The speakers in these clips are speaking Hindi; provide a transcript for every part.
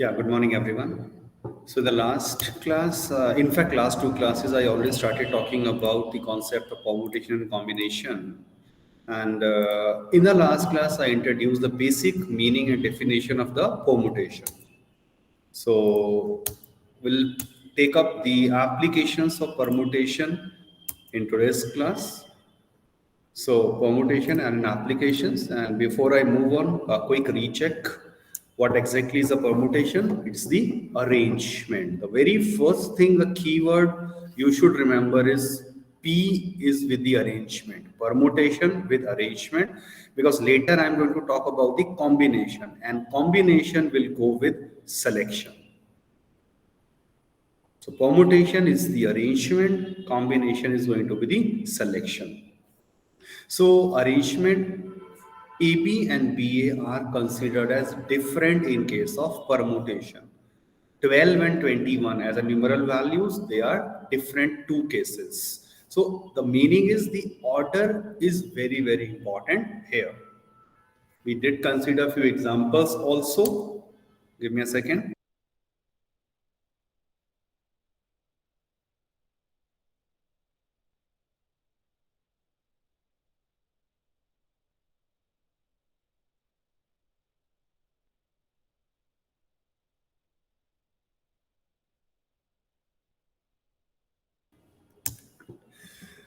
Yeah, good morning, everyone. So the last class, in fact, last two classes, I already started talking about the concept of permutation and combination. And in the last class, I introduced the basic meaning and definition of the permutation. So we'll take up the applications of permutation in today's class. So permutation and applications. And before I move on, a quick recheck. What exactly is a permutation? It's the arrangement. The very first thing, the keyword you should remember is P is with the arrangement. Permutation with arrangement. Because later I'm going to talk about the combination. And combination will go with selection. So permutation is the arrangement. Combination is going to be the selection. So arrangement AB and BA are considered as different in case of permutation. 12 and 21 as a numeral values, they are different two cases. So the meaning is the order is very, very important here. We did consider a few examples also. Give me a second.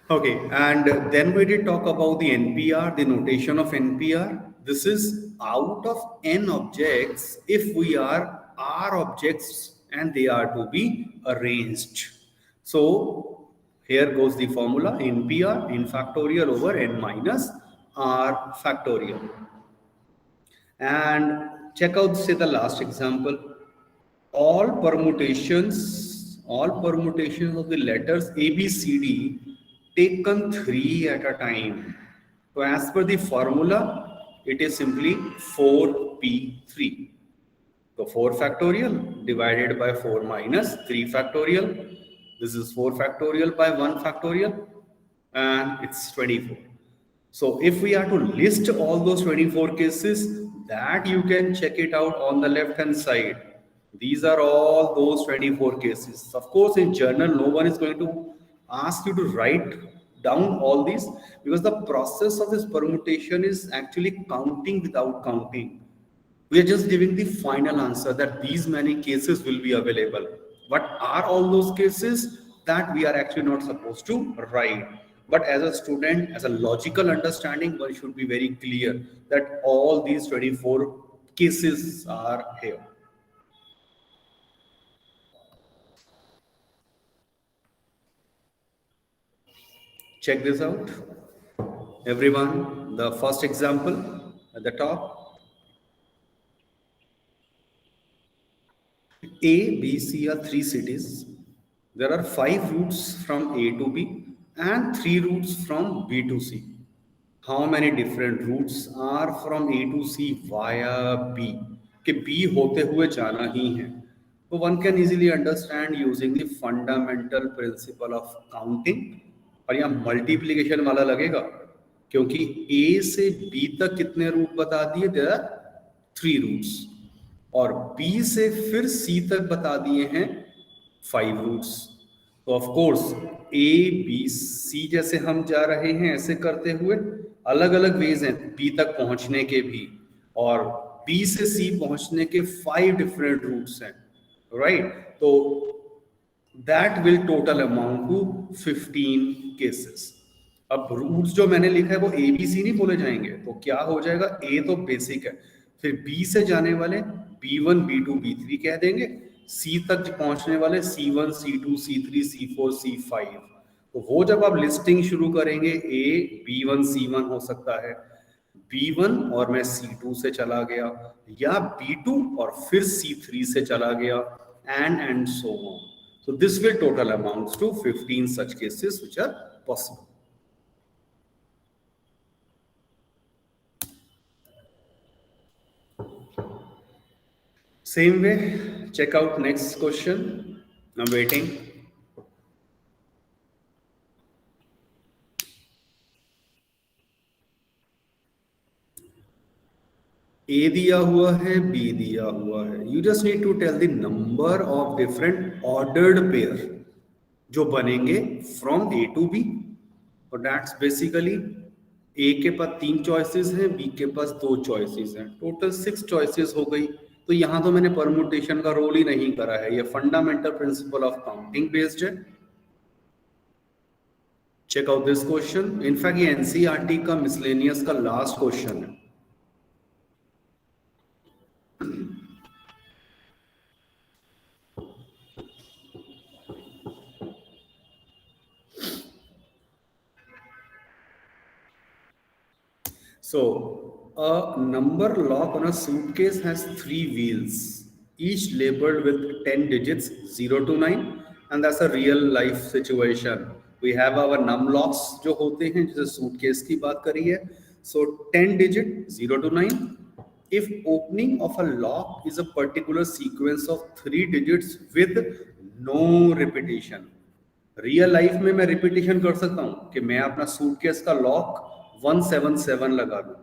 Okay, and then we did talk about the NPR, the notation of NPR. This is out of n objects if we are R objects and they are to be arranged. So here goes the formula NPR, n factorial over n minus R factorial. And check out, say, the last example. All permutations of the letters A, B, C, D taken 3 at a time. So as per the formula, it is simply 4p3. So 4 factorial divided by 4 minus 3 factorial. This is 4 factorial by 1 factorial and it's 24. So if we are to list all those 24 cases, that you can check it out on the left hand side. These are all those 24 cases. Of course, in journal, no one is going to ask you to write down all these because the process of this permutation is actually counting without counting. We are just giving the final answer that these many cases will be available. What are all those cases? That we are actually not supposed to write. But as a student, as a logical understanding, one should be very clear that all these 24 cases are here. Check this out. Everyone, the first example at the top. A, B, C are three cities. There are 5 routes from A to B and 3 routes from B to C. How many different routes are from A to C via B? कि B होते हुए जाना ही है. So one can easily understand using the fundamental principle of counting. और यहाँ multiplication वाला लगेगा क्योंकि A से B तक कितने रूट बता दिए? There are 3 routes. और B से फिर C तक बता दिए हैं 5 रूट्स. तो of course A, B, C जैसे हम जा रहे हैं ऐसे करते हुए अलग अलग वेज हैं B तक पहुंचने के भी, और B से C पहुंचने के 5 डिफरेंट रूट्स हैं, राइट? तो that will total amount to 15 cases. अब रूट्स जो मैंने लिखा है वो A, B, C नहीं बोले जाएंगे, तो क्या हो जाएगा? A तो बेसिक है, फिर B से जाने वाले B1, B2, B3 कह देंगे, C तक पहुंचने वाले C1, C2, C3, C4, C5. तो वो जब आप लिस्टिंग शुरू करेंगे A, B1, C1 हो सकता है, B1 और मैं C2 से चला गया, या B2 और फिर C3 से चला गया, and so on. So this will total amounts to 15 such cases which are possible. Same way, check out next question. I'm waiting. ए दिया हुआ है, बी दिया हुआ है, you just need to tell the number of different ordered pair जो बनेंगे फ्रॉम ए टू बी, और दैट्स बेसिकली ए के पास 3 चॉइसेस हैं, बी के पास 2 चॉइसेस हैं, टोटल 6 चॉइसेस हो गई। तो यहां तो मैंने परमुटेशन का रोल ही नहीं करा है, ये fundamental principle of counting based है। Check out this question, in fact ये एनसीईआरटी का मिसलेनियस का लास्ट क्वेश्चन है। So, a number lock on a suitcase has 3 wheels, each labeled with 10 digits 0 to 9, and that's a real life situation. We have our num locks जो होते हैं, जैसे suitcase की बात करी है. So 10 digit 0 to 9. If opening of a lock is a particular sequence of 3 digits with no repetition. Real life में मैं रिपीटिशन कर सकता हूं कि मैं अपना सूटकेस का लॉक 177 लगा दूं,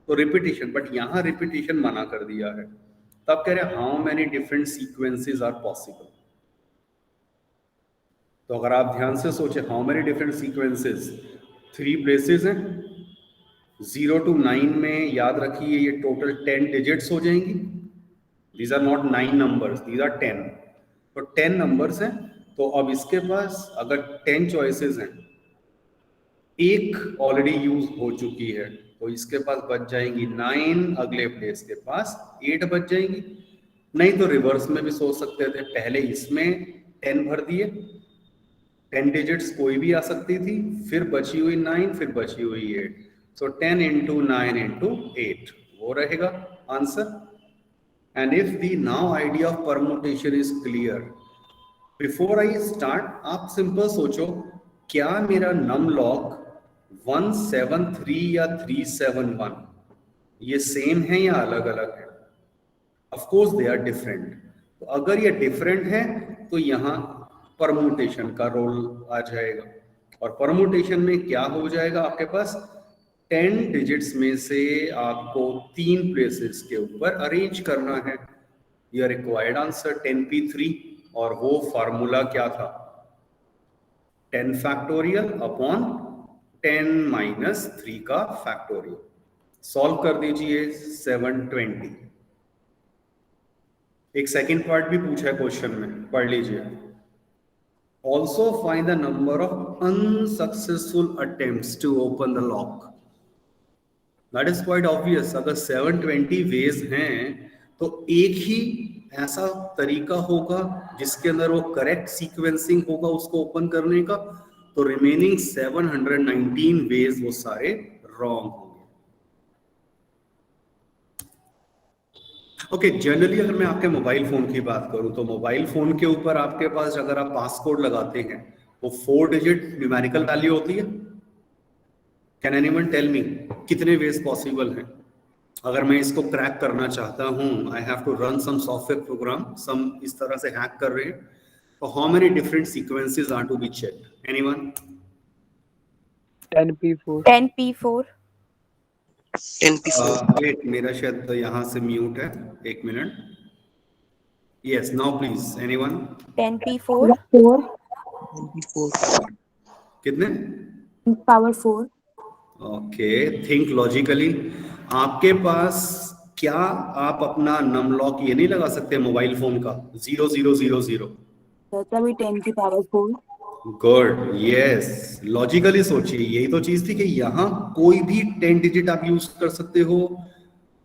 तो रिपीटिशन, बट यहां रिपीटिशन मना कर दिया है। तब कह रहे how many different sequences are possible. तो अगर आप ध्यान से सोचे, how many different sequences, 3 places हैं, 0 to 9 में याद रखिए ये टोटल 10 डिजिट्स हो जाएंगी। These are not 9 numbers, these are 10, तो 10 नंबर्स हैं। तो अब इसके पास अगर 10 चॉइसेस हैं, एक ऑलरेडी यूज हो चुकी है, तो इसके पास बच जाएंगी 9, अगले प्लेस के पास 8 बच जाएंगी। नहीं तो रिवर्स में भी सोच सकते थे, पहले इसमें 10 भर दिए, 10 डिजिट्स कोई भी आ सकती थी, फिर बची हुई 9, फिर बची हुई 8, सो 10 into 9 into 8 वो रहेगा answer. And if the now idea of permutation is clear, before I start आप सिंपल सोचो, क्या मेरा नम लॉक 173 या 371 ये सेम है या अलग अलग है? Of course they are different. तो अगर ये डिफरेंट है तो यहाँ परमुटेशन का रोल आ जाएगा, और परमुटेशन में क्या हो जाएगा, आपके पास 10 डिजिट्स में से आपको 3 प्लेसेस के ऊपर अरेंज करना है। यह रिक्वायर्ड आंसर 10p3, और वो फार्मूला क्या था, 10 फैक्टोरियल अपॉन 10 माइनस 3 का फैक्टोरियल। सॉल्व कर दीजिए 720। एक सेकंड पार्ट भी पूछा है क्वेश्चन में, पढ़ लीजिए। Also find the number of unsuccessful attempts to open the lock. That is quite obvious, अगर 720 वेज हैं तो एक ही ऐसा तरीका होगा जिसके अंदर वो करेक्ट सीक्वेंसिंग होगा उसको ओपन करने का, तो रिमेनिंग 719 वेज वो सारे रॉन्ग होंगे। ओके, जनरली अगर मैं आपके मोबाइल फोन की बात करूं तो मोबाइल फोन के ऊपर आपके पास अगर आप पासकोड लगाते हैं वो 4 डिजिट न्यूमेरिकल वैल्यू होती है। कैन एनीवन टेल मी कितने वेज पॉसिबल हैं? अगर मैं इसको क्रैक करना चाहता हूं, I have to run some software program, some इस तरह से हैक कर रहे हैं, तो how many different sequences are to be checked? Anyone? 10p4 10p4 wait, मेरा शायद यहाँ से म्यूट है, एक मिनट। Yes, now please, anyone? 10p4 कितने? Power 4 okay, think logically. आपके पास क्या आप अपना नम लॉक ये नहीं लगा सकते मोबाइल फोन का 0000? तभी 10 की पावर 4। गुड, यस, लॉजिकली सोचिए, यही तो चीज थी कि यहाँ कोई भी 10 डिजिट आप यूज कर सकते हो।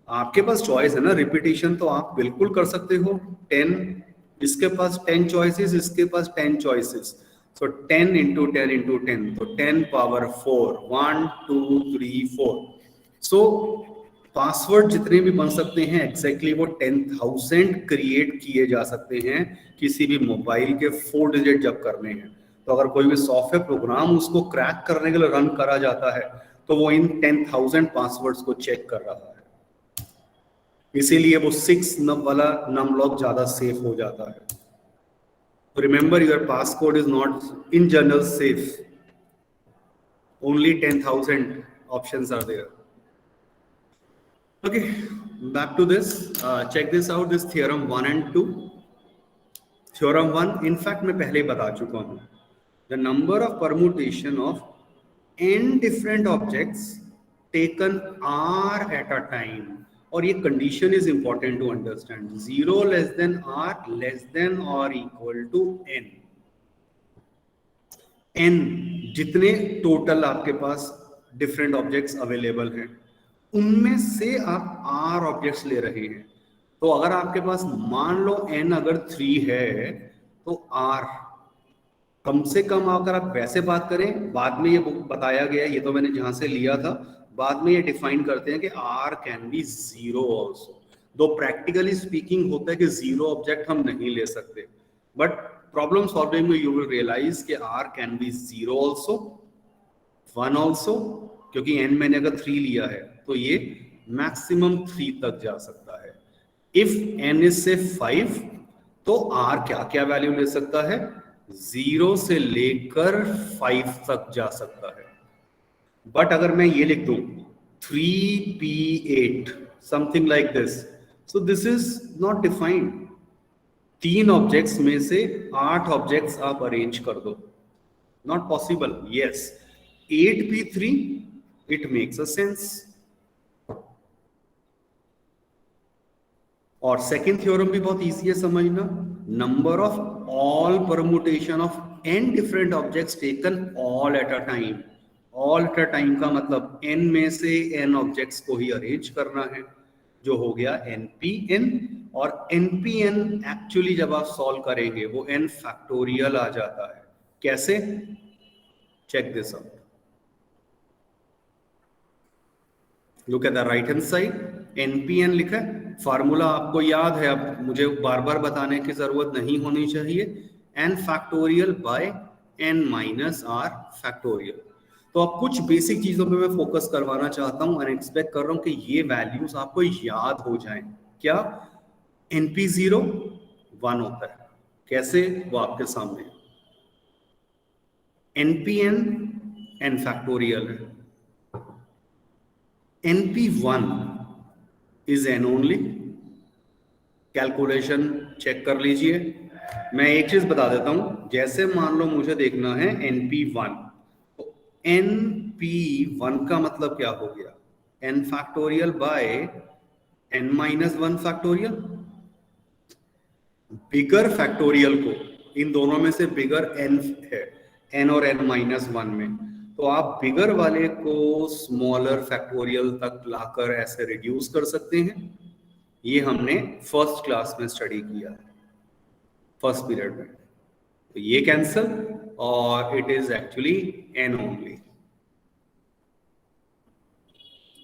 आपके पास चॉइस है ना, रिपीटेशन तो आप बिल्कुल कर सकते हो। 10, इसके पास 10 चॉइसेस, इसके पास 10 चॉइसेस, सो 10 into 10 into 10, तो 10 power 4, 1 2 3 4। सो पासवर्ड जितने भी बन सकते हैं एग्जैक्टली वो 10,000 क्रिएट किए जा सकते हैं किसी भी मोबाइल के 4 डिजिट जब करने हैं। तो अगर कोई भी सॉफ्टवेयर प्रोग्राम उसको क्रैक करने के लिए रन करा जाता है तो वो इन 10,000 पासवर्ड्स को चेक कर रहा है, इसीलिए वो 6 वाला नम लॉक ज्यादा सेफ हो जाता है। Remember, your passcode is not in general safe. Only 10,000 options are there. Okay. back to this. Check this out, this theorem 1 and 2. Theorem 1, in fact मैं पहले बता चुका हूँ. The number of permutation of n different objects taken r at a time. और ये condition is important to understand. 0 less than r less than or equal to n. n जितने टोटल आपके पास डिफरेंट ऑब्जेक्ट्स अवेलेबल हैं उनमें से आप r ऑब्जेक्ट्स ले रहे हैं. तो अगर आपके पास मान लो n अगर 3 है तो r कम से कम, अगर आप वैसे बात करें, बाद में ये बताया गया, ये तो मैंने जहां से लिया था, बाद में ये डिफाइन करते हैं कि r कैन बी 0 ऑल्सो. दो प्रैक्टिकली स्पीकिंग होता है कि 0 ऑब्जेक्ट हम नहीं ले सकते, बट प्रॉब्लम सॉल्विंग में यू विल रियलाइज कि r can be 0 also, 1 also, क्योंकि n मैंने अगर 3 लिया है तो ये मैक्सिमम 3 तक जा सकता है. इफ n इज से 5 तो r क्या क्या वैल्यू ले सकता है? 0 से लेकर 5 तक जा सकता है. बट अगर मैं ये लिख दूं 3p8 something like this, so this is not defined. 3 objects में से 8 ऑब्जेक्ट्स आप अरेंज कर दो, not possible. Yes, 8p3 it makes a sense. और सेकंड थ्योरम भी बहुत इजी है समझना. Number of all permutation of n different objects taken all at a time. All at a time का मतलब n में से n ऑब्जेक्ट्स को ही अरेंज करना है, जो हो गया npn. और npn एक्चुअली जब आप सॉल्व करेंगे वो n फैक्टोरियल आ जाता है. कैसे? Check this out. Look at the right hand side, npn लिखा है. फार्मूला आपको याद है, अब मुझे बार बार बताने की जरूरत नहीं होनी चाहिए. n factorial by n minus r factorial. तो अब कुछ बेसिक चीजों पे मैं फोकस करवाना चाहता हूं और एक्सपेक्ट कर रहा हूं कि ये वैल्यूज आपको याद हो जाएं. क्या? np0 1 होता है. कैसे? वो आपके सामने. npn n फैक्टोरियल है. np1 is n only. Calculation check कर लीजिए. मैं एक चीज बता देता हूं, जैसे मान लो मुझे देखना है np1, तो np1 का मतलब क्या हो गया? n factorial by n minus 1 factorial. Bigger factorial को, इन दोनों में से बिगर n है, n और n माइनस 1 में, तो आप बिगर वाले को स्मॉलर फैक्टोरियल तक लाकर ऐसे रिड्यूस कर सकते हैं. ये हमने फर्स्ट क्लास में स्टडी किया है, फर्स्ट पीरियड में. तो ये कैंसल और it is actually n only.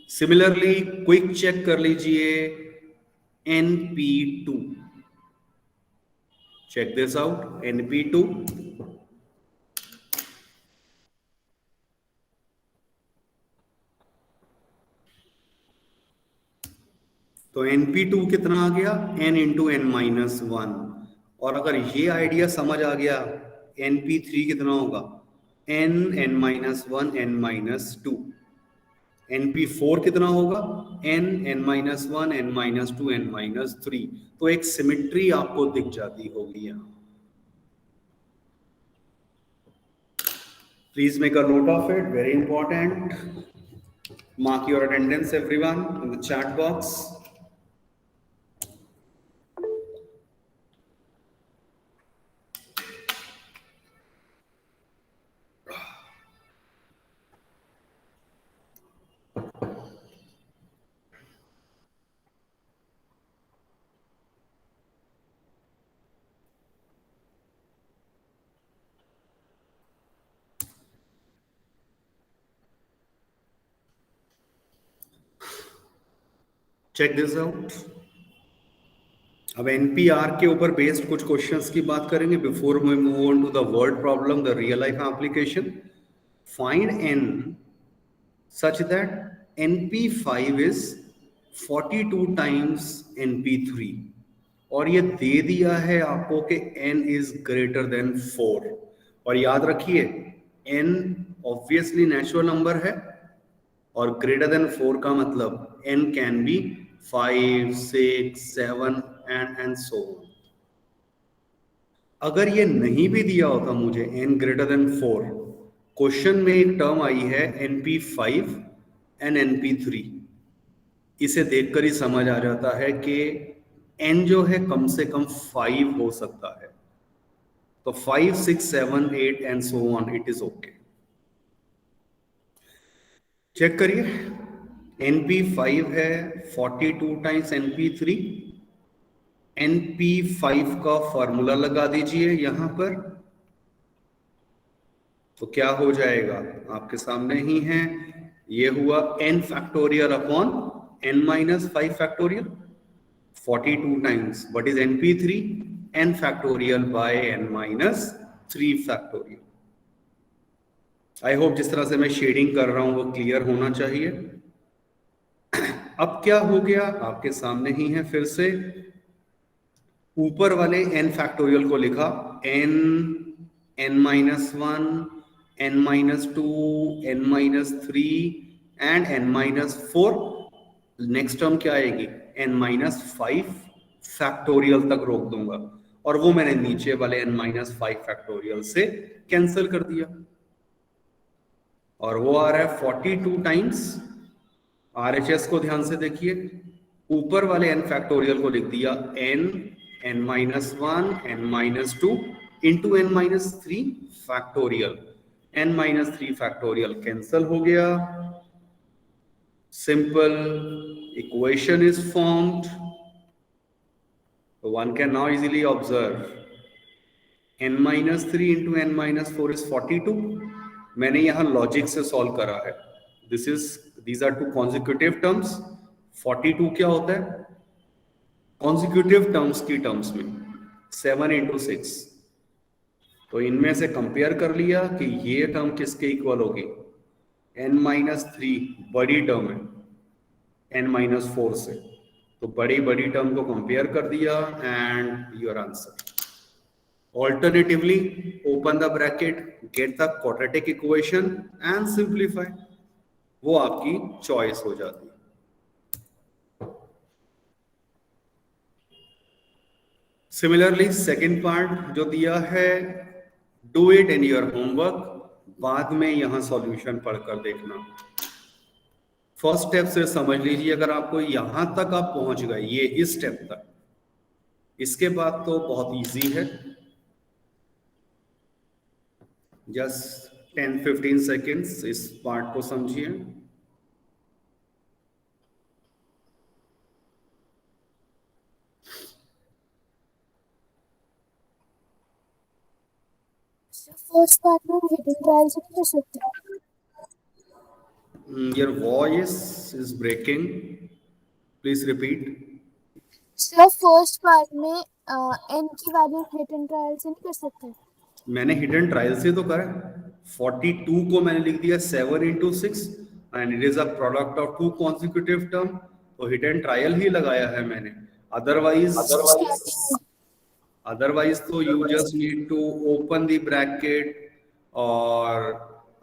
Similarly quick check कर लीजिए np2. Check this out, np2. तो np2 कितना आ गया? n into n minus 1. और अगर ये आइडिया समझ आ गया, np3 कितना होगा? n minus 1 n minus 2. np4 कितना होगा? n minus 1 n minus 2 n minus 3. तो एक सिमेट्री आपको दिख जाती होगी यहाँ. Please make a note of it, very important. Mark your attendance everyone in the chat box. Check this out. अब एनपीआर के ऊपर बेस्ड कुछ क्वेश्चंस की बात करेंगे before we move on to the word problem, the real life application. Find n such that np5 is 42 times np3. और ये दे दिया है आपको कि n is greater than 4. और याद रखिए n ऑब्वियसली नेचुरल नंबर है और ग्रेटर देन 4 का मतलब n can be 5, 6, 7 and so on. अगर ये नहीं भी दिया होता मुझे n ग्रेटर देन 4, क्वेश्चन में एक टर्म आई है NP5 एंड NP3, इसे देखकर ही समझ आ जाता है कि n जो है कम से कम 5 हो सकता है. तो 5, 6, 7, 8 and so on, it is okay. Check करिए, NP5 है 42 टाइम्स NP3. NP5 का फॉर्मूला लगा दीजिए यहां पर, तो क्या हो जाएगा आपके सामने ही है. ये हुआ n factorial upon n minus 5 factorial. 42 times what is NP3, n factorial by n minus 3 factorial. I hope जिस तरह से मैं शेडिंग कर रहा हूं वो क्लियर होना चाहिए. अब क्या हो गया आपके सामने ही है, फिर से ऊपर वाले n फैक्टोरियल को लिखा n, n minus 1, n minus 2, n minus 3 and n minus 4. Next term क्या आएगी, n माइनस 5 फैक्टोरियल तक रोक दूंगा, और वो मैंने नीचे वाले n माइनस 5 फैक्टोरियल से कैंसिल कर दिया, और वो आ रहा है 42 टाइम्स. RHS को ध्यान से देखिए, ऊपर वाले n फैक्टोरियल को लिख दिया n, n minus 1, n minus 2 into n minus 3 factorial. n minus 3 factorial cancel हो गया. Simple equation is formed. One can now easily observe n minus 3 into n minus 4 is 42. मैंने यहाँ लॉजिक से सॉल्व करा है. these are two consecutive terms. 42 क्या होता है consecutive terms की टर्म्स में 7 into 6. तो इनमें से कंपेयर कर लिया कि ये टर्म किसके इक्वल होगी, n माइनस 3 बड़ी टर्म है n माइनस 4 से, तो बड़ी टर्म को कंपेयर कर दिया and your answer. Alternatively, open the bracket, get the quadratic equation and simplify. वो आपकी चॉइस हो जाती है. Similarly, सेकेंड पार्ट जो दिया है, do it in your homework. बाद में यहां सॉल्यूशन पढ़कर देखना. फर्स्ट स्टेप से समझ लीजिए, अगर आपको यहां तक आप पहुंच गए, ये इस स्टेप तक, इसके बाद तो बहुत इजी है. जस्ट 10-15 सेकेंड्स इस पार्ट को समझिए. फर्स्ट पार्ट में हिडन ट्रायल से नहीं कर सकते. Your voice is breaking. Please repeat. Sir first part में n की वैल्यू हिडन ट्रायल से नहीं कर सकते. मैंने हिडन ट्रायल से तो करा. 42 को मैंने लिख दिया 7 into 6 and it is a product of two consecutive term, तो हिडन ट्रायल ही लगाया है मैंने. अदरवाइज तो you just need to open the bracket, और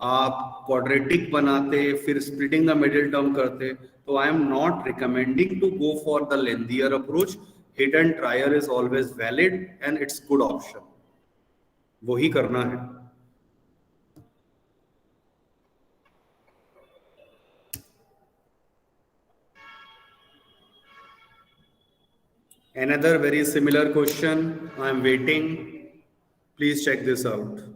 आप क्वाड्रेटिक बनाते, फिर स्प्लिटिंग द मिडिल टर्म करते. तो I am not recommending to go for the lengthier approach. Hidden trial is always valid and it's good option. वही करना है. Another very similar question. I am waiting. Please check this out.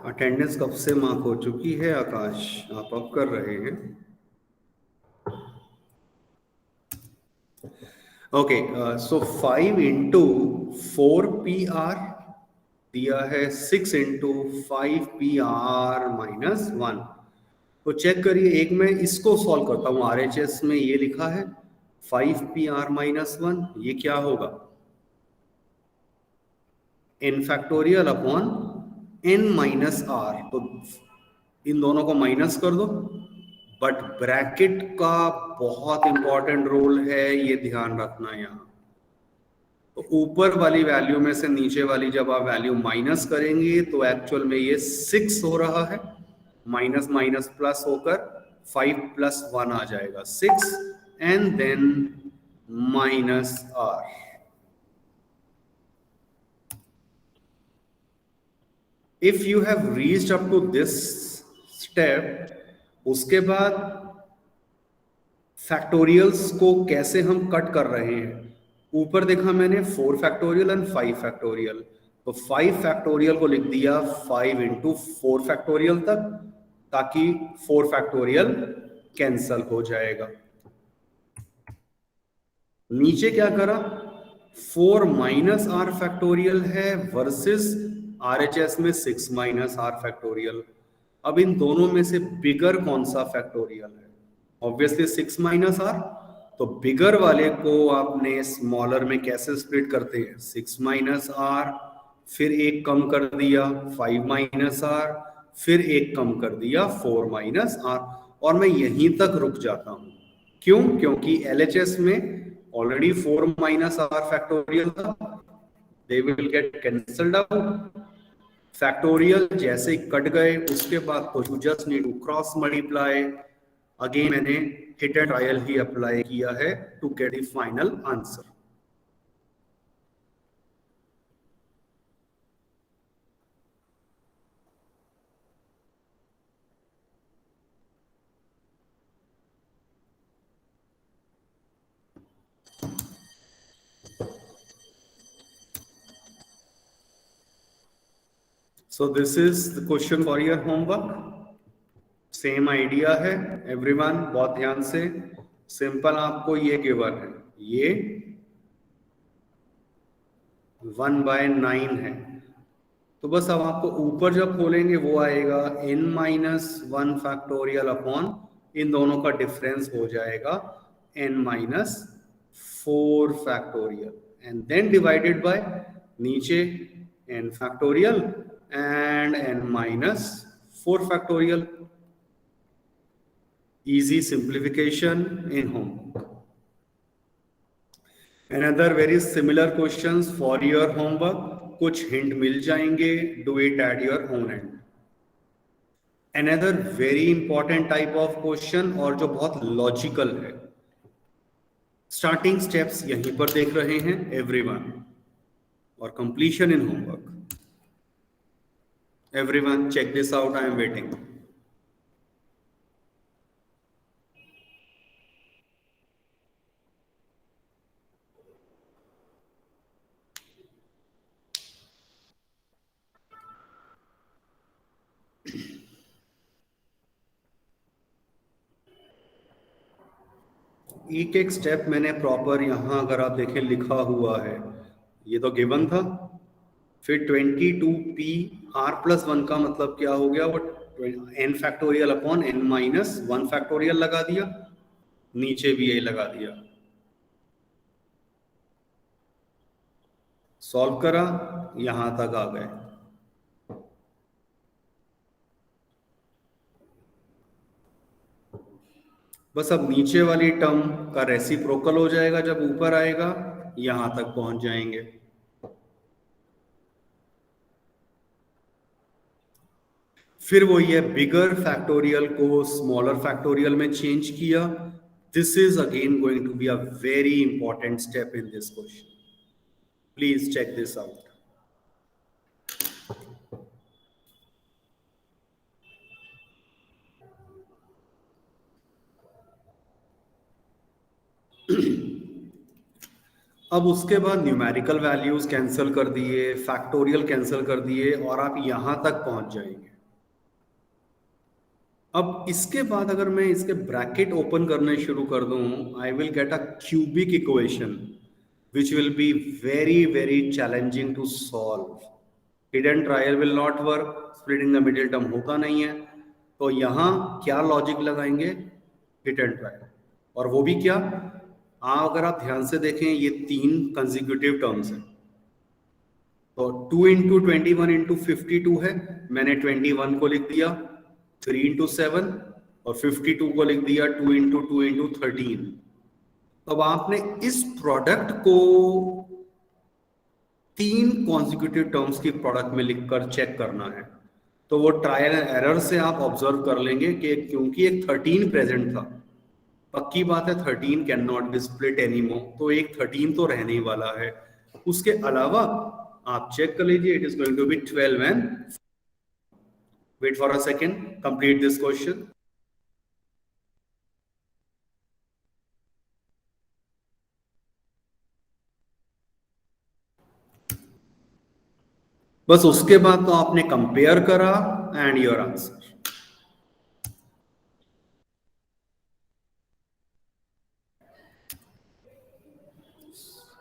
Attendance कब से मार्क हो चुकी है आकाश, आप अब कर रहे हैं. ओके, सो 5 into 4PR दिया है 6 इंटू 5PR माइनस 1। तो चेक करिए, एक मैं इसको सॉल्व करता हूँ, RHS में ये लिखा है 5PR माइनस 1, ये क्या होगा? n factorial upon n minus r। तो इन दोनों को माइनस कर दो, बट ब्रैकेट का बहुत इंपॉर्टेंट रोल है, ये ध्यान रखना यहाँ। तो ऊपर वाली वैल्यू में से नीचे वाली जब आप वैल्यू माइनस करेंगे तो एक्चुअल में ये 6 हो रहा है, माइनस माइनस प्लस होकर 5 प्लस 1 आ जाएगा 6, and then minus r। If you have reached up to this step, उसके बाद फैक्टोरियल्स को कैसे हम कट कर रहे हैं। ऊपर देखा मैंने 4 फैक्टोरियल एंड 5 फैक्टोरियल, तो 5 फैक्टोरियल को लिख दिया 5 इंटू 4 फैक्टोरियल तक, ताकि 4 फैक्टोरियल कैंसल हो जाएगा। नीचे क्या करा, 4 माइनस आर फैक्टोरियल है वर्सेस RHS में 6 माइनस आर फैक्टोरियल। अब इन दोनों में से बिगर कौन सा फैक्टोरियल है? Obviously 6 minus R. तो बिगर वाले को आपने स्मॉलर में कैसे स्प्लिट करते हैं? 6 माइनस आर, फिर एक कम कर दिया 5 माइनस आर, फिर एक कम कर दिया 4 माइनस आर, और मैं यहीं तक रुक जाता हूं। क्यों? क्योंकि LHS में ऑलरेडी 4 माइनस आर फैक्टोरियल था, they will get cancelled out. Factorial जैसे ही कट गए उसके बाद तो you just need to cross multiply. Again मैंने हिट एंड ट्रायल ही अप्लाई किया है to get the final answer. So this is the question for your homework. Same idea है एवरीवन, बहुत ध्यान से। सिंपल आपको ये गिवन है, ये 1/9 है, तो बस अब आपको ऊपर जब खोलेंगे वो आएगा n-1 फैक्टोरियल अपॉन इन दोनों का डिफरेंस हो जाएगा n-4 factorial, and then divided by नीचे n factorial and n-4 factorial. Easy simplification in homework. Another very similar questions for your homework. कुछ hint मिल जाएंगे, do it at your own end. Another very important type of question और जो बहुत logical है, starting steps यहीं पर देख रहे हैं everyone, और completion in homework. Everyone check this out, I am waiting. एक एक स्टेप मैंने प्रॉपर यहां अगर आप देखें लिखा हुआ है, ये तो गिवन था। फिर 22p r+1 का मतलब क्या हो गया, वो n factorial upon n-1 factorial लगा दिया, नीचे भी यही लगा दिया, सॉल्व करा, यहां तक आ गए। बस अब नीचे वाली टर्म का रेसिप्रोकल हो जाएगा, जब ऊपर आएगा यहां तक पहुंच जाएंगे। फिर वो ये बिगर फैक्टोरियल को स्मॉलर फैक्टोरियल में चेंज किया। This is again going to be a very important step in this question, please check this out. अब उसके बाद न्यूमेरिकल वैल्यूज कैंसिल कर दिए, फैक्टोरियल कैंसिल कर दिए, और आप यहां तक पहुंच जाएंगे। अब इसके बाद अगर मैं इसके ब्रैकेट ओपन करने शुरू कर दूं, I will get a cubic equation which will be very challenging to solve. Hidden trial will not work, splitting the middle term होगा नहीं है, तो यहाँ क्या लॉजिक लगाएंगे? Hidden trial. और वो भी क्या? अगर आप ध्यान से देखें ये 3 कंसेक्यूटिव टर्म्स हैं, तो 2 इंटू 21 इंटू 52 है, मैंने 21 को लिख दिया 3 इंटू 7 और 52 को लिख दिया 2 इंटू 2 इंटू 13. अब आपने इस प्रोडक्ट को 3 कॉन्जिक्यूटिव टर्म्स की प्रोडक्ट में लिखकर चेक करना है. तो वो ट्रायल एंड एरर से आप ऑब्जर्व कर लेंगे कि क्योंकि एक 13 प्रेजेंट था, पक्की बात है 13 can not be split anymore, तो एक 13 तो रहने ही वाला है. उसके अलावा आप चेक कर लीजिए, it is going to be 12 and wait for a second, complete this question. बस उसके बाद तो आपने कंपेयर करा and your answer.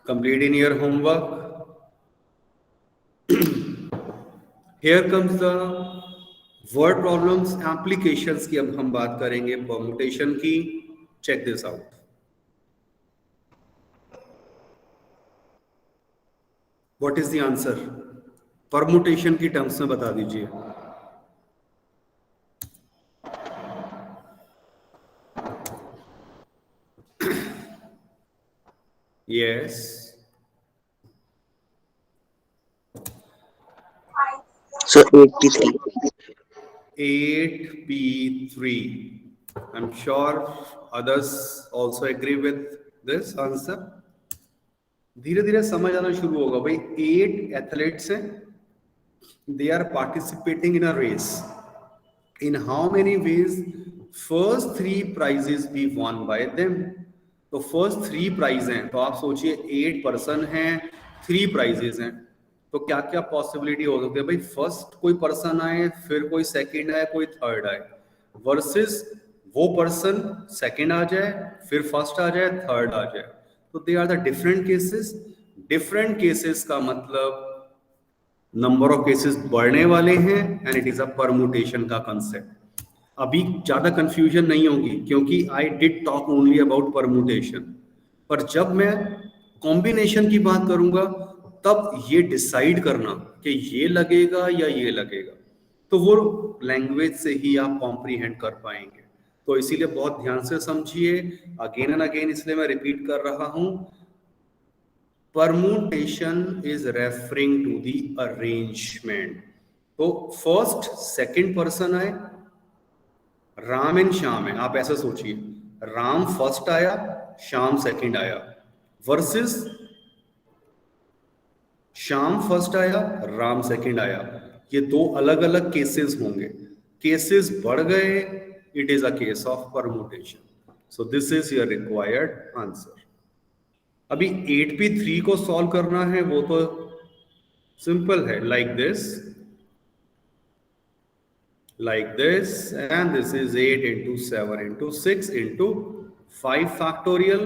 Completing your homework. Here comes the word problems applications की अब हम बात करेंगे permutation की. Check this out. What is the answer? Permutation की टर्म्स में बता दीजिए. Yes. So 83. 8p3. I'm sure others also agree with this answer. धीरे धीरे समझ आना शुरू होगा भाई. 8 एथलीट्स हैं, they are participating in a race. In how many ways first 3 prizes be won by them? तो फर्स्ट 3 प्राइज हैं, तो आप सोचिए 8 पर्सन हैं, 3 प्राइजेस हैं, तो क्या क्या पॉसिबिलिटी हो सकती है भाई? फर्स्ट कोई पर्सन आए, फिर कोई सेकंड आए, कोई थर्ड आए, वर्सेस वो पर्सन सेकंड आ जाए, फिर फर्स्ट आ जाए, थर्ड आ जाए. तो they are the different cases. Different cases का मतलब नंबर ऑफ केसेस बढ़ने वाले हैं and it is a permutation का कंसेप्ट. अभी ज्यादा कंफ्यूजन नहीं होगी क्योंकि I did talk only about permutation, पर जब मैं कॉम्बिनेशन की बात करूंगा तब ये डिसाइड करना कि ये लगेगा या ये लगेगा, तो वो लैंग्वेज से ही आप कॉम्प्रीहेंड कर पाएंगे. तो इसीलिए बहुत ध्यान से समझिए. अगेन एंड अगेन इसलिए मैं रिपीट कर रहा हूं, permutation is referring to the arrangement. तो फर्स्ट सेकंड पर्सन आए, राम एंड श्याम है, आप ऐसा सोचिए, राम फर्स्ट आया, श्याम सेकंड आया, वर्सेस श्याम फर्स्ट आया, राम सेकंड आया. ये 2 अलग अलग केसेस होंगे. केसेस बढ़ गए, it is a case of permutation. So this is your required answer. अभी 8p3 को सॉल्व करना है, वो तो सिंपल है, like this, and this is 8 into 7 into 6 into 5 factorial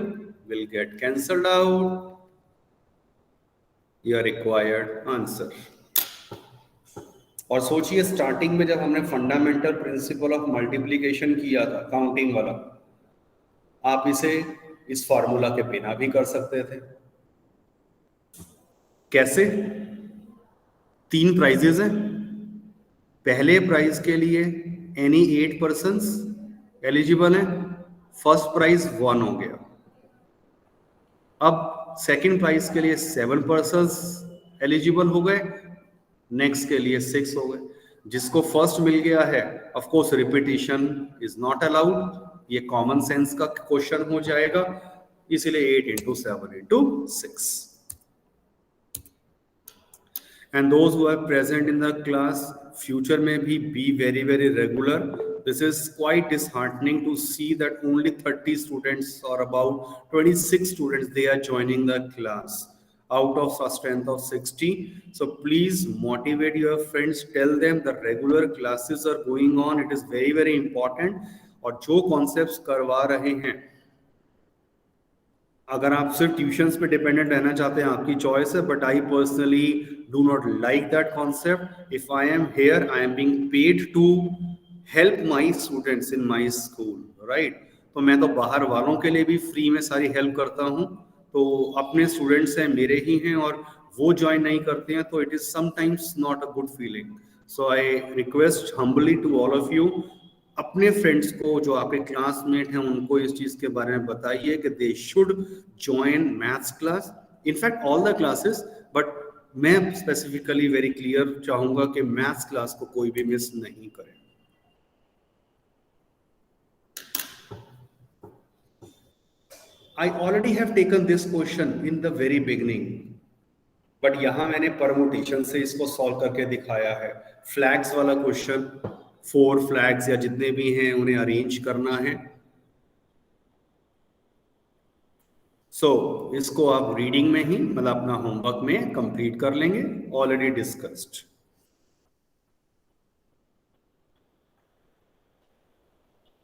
will get cancelled out. Your required answer. और सोचिए स्टार्टिंग में जब हमने फंडामेंटल प्रिंसिपल ऑफ मल्टीप्लिकेशन किया था, काउंटिंग वाला, आप इसे इस फॉर्मूला के बिना भी कर सकते थे. कैसे? 3 प्राइजेस हैं. पहले प्राइज के लिए एनी 8 पर्सन्स एलिजिबल हैं, फर्स्ट प्राइज 1 हो गया. अब सेकंड प्राइज के लिए 7 पर्सन्स एलिजिबल हो गए, नेक्स्ट के लिए 6 हो गए. जिसको फर्स्ट मिल गया है, of course repetition is not allowed, ये कॉमन सेंस का क्वेश्चन हो जाएगा, इसलिए 8 into 7 into 6. And those who are present in the class, future may be very regular. This is quite disheartening to see that only 30 students or about 26 students, they are joining the class out of a strength of 60. So please motivate your friends, tell them the regular classes are going on. It is very important. और जो concepts करवा रहे हैं अगर आप सिर्फ ट्यूशंस पे डिपेंडेंट रहना चाहते हैं, आपकी चॉइस है, but I personally do not like that concept. If I am here, I am being paid to help my students in my school, right? तो मैं तो बाहर वालों के लिए भी फ्री में सारी हेल्प करता हूँ. तो अपने स्टूडेंट्स हैं, मेरे ही हैं, और वो ज्वाइन नहीं करते हैं, तो it is sometimes not a good feeling. So I request humbly to all of you, अपने फ्रेंड्स को, जो आपके क्लासमेट हैं, उनको इस चीज के बारे में बताइए कि they should join maths class, in fact all the classes, but मैं स्पेसिफिकली वेरी क्लियर चाहूंगा कि मैथ्स क्लास को कोई भी मिस नहीं करे. I already have taken this question in the very beginning, but यहां मैंने परमुटेशन से इसको सॉल्व करके दिखाया है. फ्लैग्स वाला क्वेश्चन, 4 फ्लैग्स या जितने भी हैं उन्हें अरेंज करना है. सो इसको आप रीडिंग में ही, मतलब अपना होमवर्क में कंप्लीट कर लेंगे, already discussed.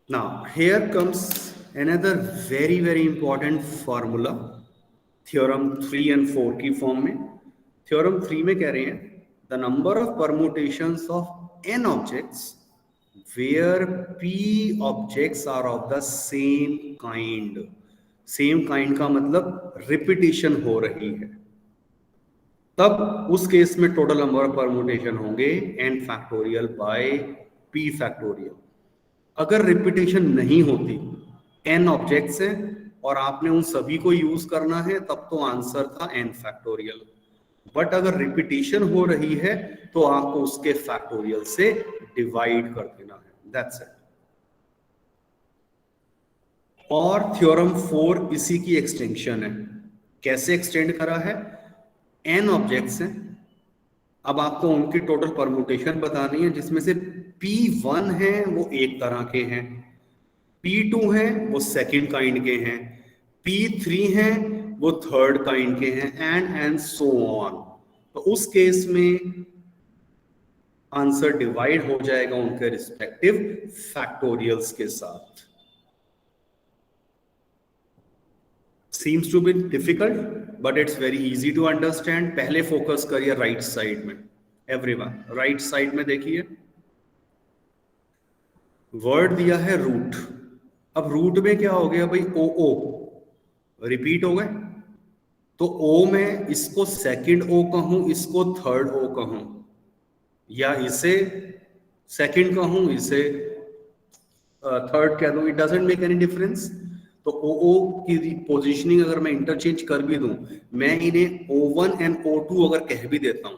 Now here comes another very important formula, theorem 3 and 4 की फॉर्म में. theorem 3 में कह रहे हैं the number of permutations of n objects where p objects are of the same kind. same kind का मतलब रिपीटिशन हो रही है, तब उस केस में टोटल नंबर ऑफ परमुटेशन होंगे n factorial by p factorial. अगर रिपीटेशन नहीं होती, n ऑब्जेक्ट्स हैं और आपने उन सभी को यूज करना है, तब तो आंसर था n फैक्टोरियल. बट अगर रिपीटेशन हो रही है तो आपको उसके फैक्टोरियल से डिवाइड कर देना है. That's it. और थ्योरम 4 इसी की एक्सटेंशन है. कैसे एक्सटेंड करा है? n ऑब्जेक्ट्स हैं, अब आपको उनकी टोटल परमुटेशन बतानी है, जिसमें से P1 है वो एक तरह के हैं, P2 है वो सेकंड काइंड के हैं, P3 है वो थर्ड काइंड के हैं, एंड सो ऑन. तो उस केस में आंसर डिवाइड हो जाएगा उनके रिस्पेक्टिव फैक्टोरियल्स के साथ. Seems to be difficult, but it's very easy to understand. पहले फोकस करिए राइट साइड में. एवरीवन राइट साइड में देखिए, वर्ड दिया है रूट. अब रूट में क्या हो गया भाई? ओ ओ रिपीट हो गए. तो ओ में इसको सेकंड ओ कहूं, इसको थर्ड ओ कहूं, या इसे सेकंड कहूं, इसे थर्ड कह दूं, it doesn't make any difference. तो ओ की पोजीशनिंग अगर मैं इंटरचेंज कर भी दूं, मैं इन्हें O1 एंड O2 अगर कह भी देता हूं,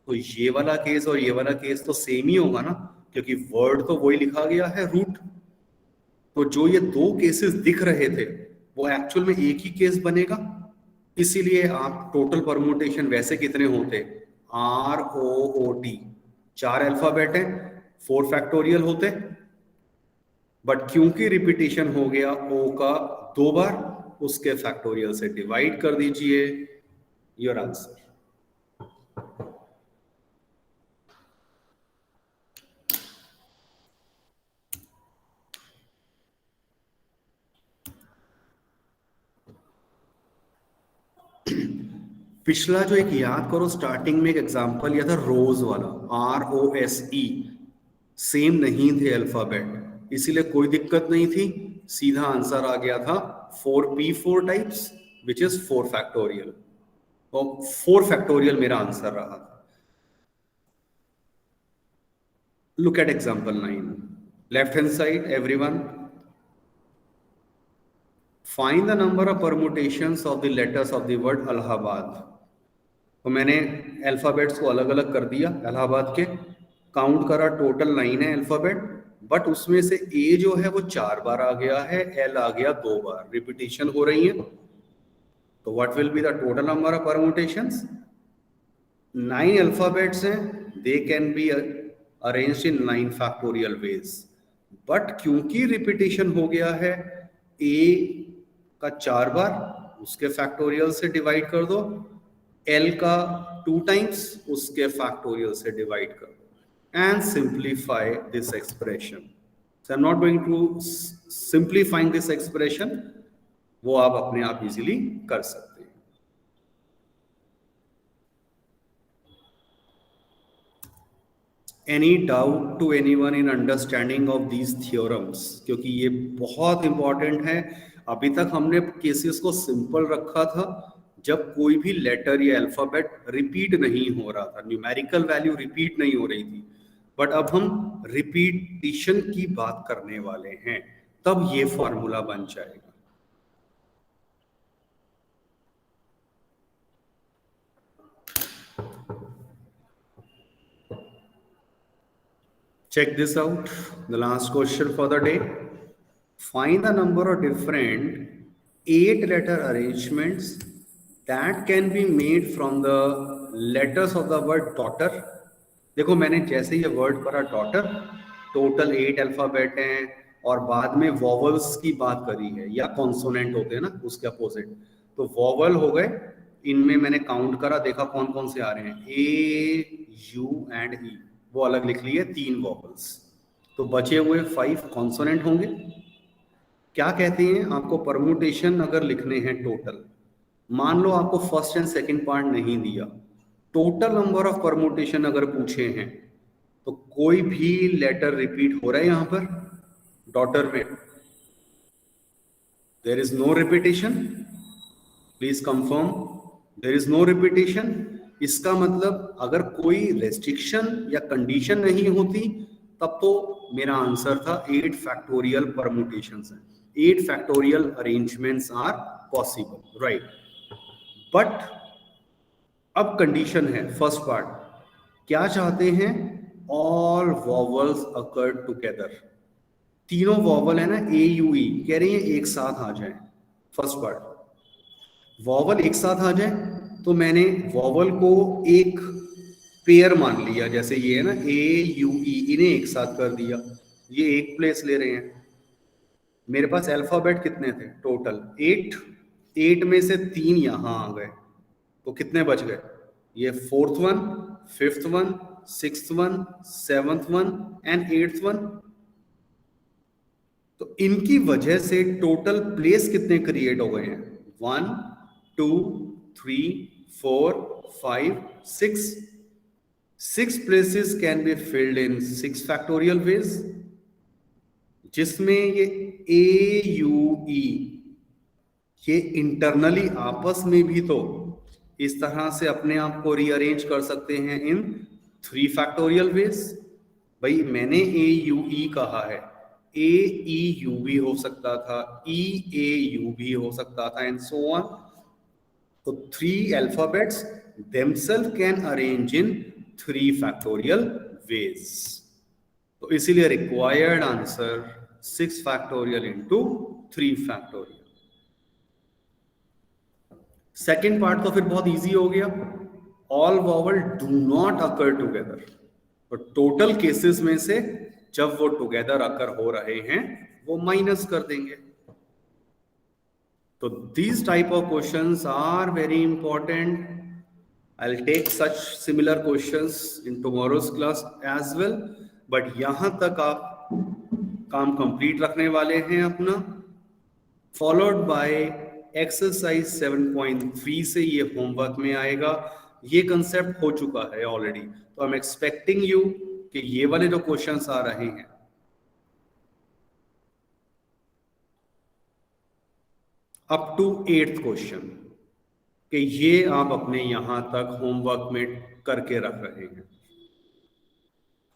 तो ये वाला केस और ये वाला केस तो सेम ही होगा ना, क्योंकि वर्ड तो वही लिखा गया है रूट. तो जो ये दो केसेस दिख रहे थे वो एक्चुअल में एक ही केस बनेगा. इसीलिए आप टोटल परमुटेशन वैसे कितने होते? ROOT, 4 अल्फाबेट है, 4 फैक्टोरियल होते, बट क्योंकि रिपीटेशन हो गया O का 2 बार, उसके फैक्टोरियल से डिवाइड कर दीजिए, योर आंसर. पिछला जो एक याद करो, स्टार्टिंग में एक एग्जांपल लिया था रोज वाला, ROSE, सेम नहीं थे अल्फाबेट, इसीलिए कोई दिक्कत नहीं थी, सीधा आंसर आ गया था 4P4 types which is 4 factorial. तो 4 फैक्टोरियल मेरा आंसर रहा था. Look at example 9, left hand side. Everyone find the number of permutations of the letters of the word Allahabad. तो मैंने अल्फाबेट्स को अलग अलग कर दिया, इलाहाबाद के काउंट करा, टोटल 9 है अल्फाबेट, बट उसमें से ए जो है वो 4 बार आ गया है, एल आ गया 2 बार, रिपीटेशन हो रही है. तो what will be the total number of permutations? 9 alphabets हैं, they can be arranged in 9 factorial ways, but क्योंकि रिपीटेशन हो गया है, ए का 4 बार, उसके फैक्टोरियल से डिवाइड कर दो, एल का 2 टाइम्स, उसके फैक्टोरियल से डिवाइड कर दो, and simplify this expression. So I'm not going to simplifying this expression. वो आप अपने आप इजीली कर सकते हैं। Any doubt to anyone in understanding of these theorems, क्योंकि ये बहुत इंपॉर्टेंट है। अभी तक हमने केसेस को सिंपल रखा था जब कोई भी लेटर या अल्फाबेट रिपीट नहीं हो रहा था, न्यूमेरिकल वैल्यू रिपीट नहीं हो रही थी, बट अब हम रिपीटिशन की बात करने वाले हैं, तब ये फॉर्मूला बन जाएगा। Check this out. The last question for the day. Find the number of different 8-letter arrangements that can be made from the letters of the word daughter. देखो मैंने जैसे ये वर्ड पढ़ा daughter, टोटल 8 अल्फाबेट हैं और बाद में वॉवल्स की बात करी है या कॉन्सोनेंट होते हैं ना, उसके अपोजिट। तो वॉवल हो गए, इनमें मैंने काउंट करा, देखा कौन कौन से आ रहे हैं, ए यू एंड ई, वो अलग लिख लिए 3 वॉवल्स। तो बचे हुए 5 कॉन्सोनेंट होंगे। क्या कहते हैं, आपको परमुटेशन अगर लिखने हैं टोटल, मान लो आपको फर्स्ट एंड सेकंड पार्ट नहीं दिया, टोटल नंबर ऑफ परमुटेशन अगर पूछे हैं, तो कोई भी लेटर रिपीट हो रहा है यहां पर डॉटर में? There is no repetition, please confirm, there is no repetition. इसका मतलब अगर कोई रेस्ट्रिक्शन या कंडीशन नहीं होती तब तो मेरा आंसर था 8 फैक्टोरियल परमुटेशंस हैं, 8 factorial arrangements are possible, right. But अब कंडीशन है, फर्स्ट पार्ट क्या चाहते हैं, ऑल वॉवल्स अकर टुगेदर। तीनों वॉवल है ना, ए यू ई, कह रही है एक साथ आ जाए। फर्स्ट पार्ट वॉवल एक साथ आ जाए, तो मैंने वॉवल को एक पेयर मान लिया, जैसे ये है ना ए यू ई, इन्हें एक साथ कर दिया, ये एक प्लेस ले रहे हैं। मेरे पास अल्फाबेट कितने थे टोटल 8, 8 में से 3 यहां आ गए, तो कितने बच गए, ये 4th one, 5th one, 6th one, 7th one and 8th one. तो इनकी वजह से टोटल प्लेस कितने क्रिएट हो गए हैं, 1 2 3 4 5 6। 6 places can be filled in 6 factorial ways, जिसमें ये ए यू ई ये इंटरनली आपस में भी तो इस तरह से अपने आप को रीअरेंज कर सकते हैं इन 3 फैक्टोरियल वेज। भाई मैंने ए यू ई कहा है, ए ई यू भी हो सकता था, ई ए यू भी हो सकता था, एंड सो ऑन। तो 3 alphabets themselves can arrange in 3 factorial ways. तो इसीलिए required answer 6 factorial into 3 factorial. Second part तो फिर बहुत इजी हो गया, all vowel do not occur together. तो टोटल केसेस में से जब वो टुगेदर अकर हो रहे हैं वो माइनस कर देंगे। तो these type of questions are very important. I'll take such similar questions in tomorrow's class as well. But यहां तक आप काम कंप्लीट रखने वाले हैं अपना, फॉलोड बाय एक्सरसाइज 7.3 से ये होमवर्क में आएगा। ये कंसेप्ट हो चुका है ऑलरेडी, तो आई एम एक्सपेक्टिंग यू कि ये वाले जो क्वेश्चंस आ रहे हैं अप टू 8th क्वेश्चन, कि ये आप अपने यहां तक होमवर्क में करके रख रहे हैं,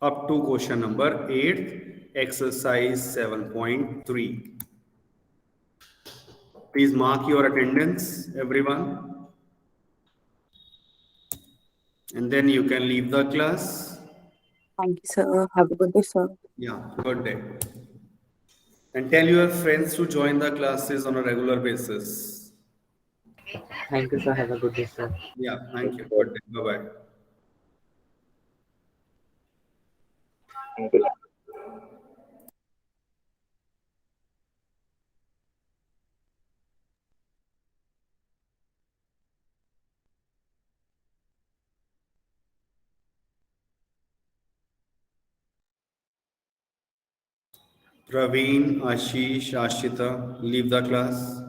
up to question number 8 exercise 7.3। Please mark your attendance, everyone, and then you can leave the class. Thank you, sir. Have a good day, sir. Yeah, good day. And tell your friends to join the classes on a regular basis. Thank you, sir. Have a good day, sir. Yeah, thank you. Good day. Bye-bye. Thank you. Praveen, Ashish, Ashita, leave the class.